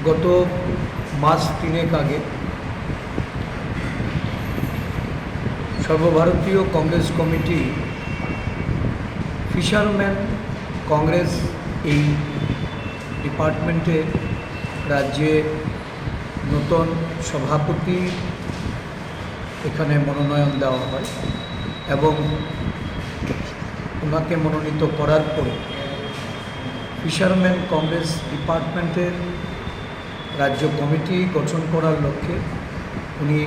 গত মাস তিনেক আগে সর্বভারতীয় কংগ্রেস কমিটি ফিশারম্যান কংগ্রেস এই ডিপার্টমেন্টে রাজ্যে নতুন সভাপতি এখানে মনোনয়ন দেওয়া হয় এবং ওনাকে মনোনীত করার পরে ফিশারম্যান কংগ্রেস ডিপার্টমেন্টের রাজ্য কমিটি গঠন করার লক্ষ্যে উনি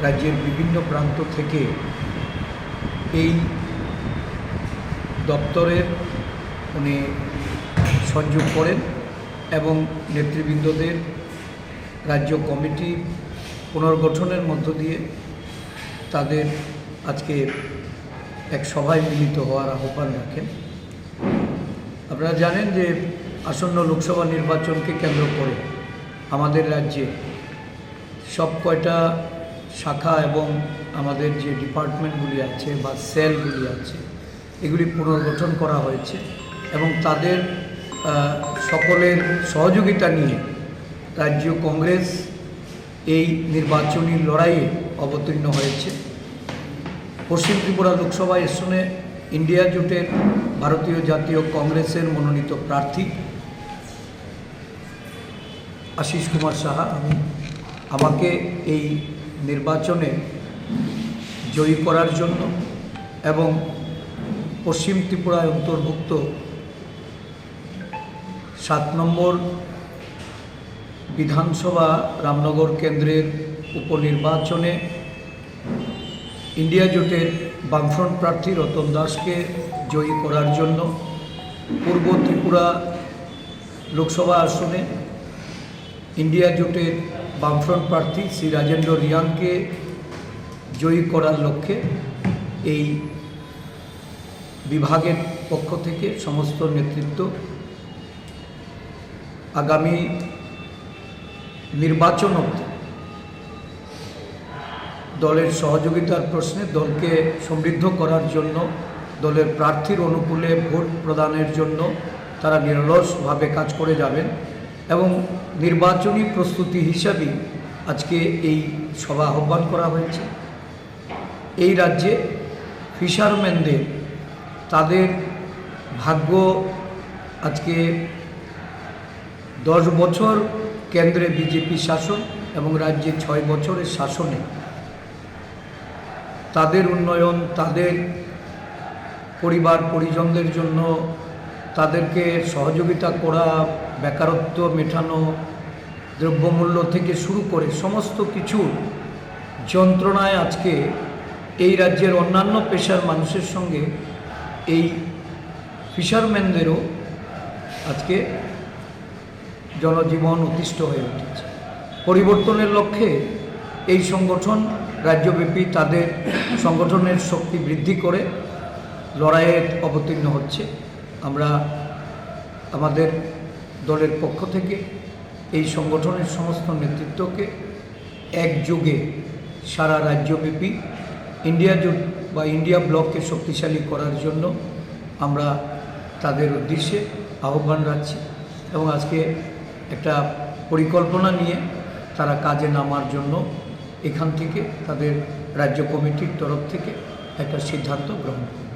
রাজ্যের বিভিন্ন প্রান্ত থেকে এই দপ্তরের উনি সংযোগ করেন এবং নেতৃবৃন্দদের রাজ্য কমিটি পুনর্গঠনের মধ্য দিয়ে তাদের আজকে এক সভায় মিলিত হওয়ার আহ্বান রাখেন। আপনারা জানেন যে আসন্ন লোকসভা নির্বাচনকে কেন্দ্র করে আমাদের রাজ্যে সব কয়টা শাখা এবং আমাদের যে ডিপার্টমেন্টগুলি আছে বা সেলগুলি আছে এগুলি পুনর্গঠন করা হয়েছে এবং তাদের সকলের সহযোগিতা নিয়ে রাজ্য কংগ্রেস এই নির্বাচনী লড়াইয়ে অবতীর্ণ হয়েছে। পশ্চিম ত্রিপুরা লোকসভা আসনে ইন্ডিয়া জোটের ভারতীয় জাতীয় কংগ্রেসের মনোনীত প্রার্থী আশিস কুমার সাহা আমাকে এই নির্বাচনে জয়ী করার জন্য এবং পশ্চিম ত্রিপুরায় অন্তর্ভুক্ত 7 নম্বর বিধানসভা রামনগর কেন্দ্রের উপনির্বাচনে ইন্ডিয়া জোটের বামফ্রন্ট প্রার্থী রতন দাসকে জয়ী করার জন্য পূর্ব ত্রিপুরা লোকসভা আসনে ইন্ডিয়া জোটের বামফ্রন্ট প্রার্থী শ্রী রাজেন্দ্র রিয়াংকে জয়ী করার লক্ষ্যে এই বিভাগের পক্ষ থেকে সমস্ত নেতৃত্ব আগামী নির্বাচন অবধি দলের সহযোগিতার প্রশ্নে দলকে সমৃদ্ধ করার জন্য দলের প্রার্থীর অনুকূলে ভোট প্রদানের জন্য তারা নিরলসভাবে কাজ করে যাবেন এবং নির্বাচনী প্রস্তুতি হিসাবে আজকে এই সভা আহ্বান করা হয়েছে। এই রাজ্যে ফিশারম্যানদের তাদের ভাগ্য আজকে 10 বছর কেন্দ্রে বিজেপি শাসন এবং রাজ্যে 6 বছরের শাসনে তাদের উন্নয়ন, তাদের পরিবার পরিজনদের জন্য তাদেরকে সহযোগিতা করা, বেকারত্ব মেটানো, দ্রব্যমূল্য থেকে শুরু করে সমস্ত কিছু যন্ত্রণায় আজকে এই রাজ্যের অন্যান্য পেশার মানুষের সঙ্গে এই ফিশারম্যানদেরও আজকে জনজীবন অতিষ্ঠ হয়ে উঠেছে। পরিবর্তনের লক্ষ্যে এই সংগঠন রাজ্যব্যাপী তাদের সংগঠনের শক্তি বৃদ্ধি করে লড়াইয়ে অবতীর্ণ হচ্ছে। আমরা আমাদের দলের পক্ষ থেকে এই সংগঠনের সমস্ত নেতৃত্বকে একযোগে সারা রাজ্যব্যাপী ইন্ডিয়া জোট বা ইন্ডিয়া ব্লককে শক্তিশালী করার জন্য আমরা তাদের উদ্দেশ্যে আহ্বান রাখছি এবং আজকে একটা পরিকল্পনা নিয়ে তারা কাজে নামার জন্য এখান থেকে তাদের রাজ্য কমিটির তরফ থেকে একটা সিদ্ধান্ত গ্রহণ করবে।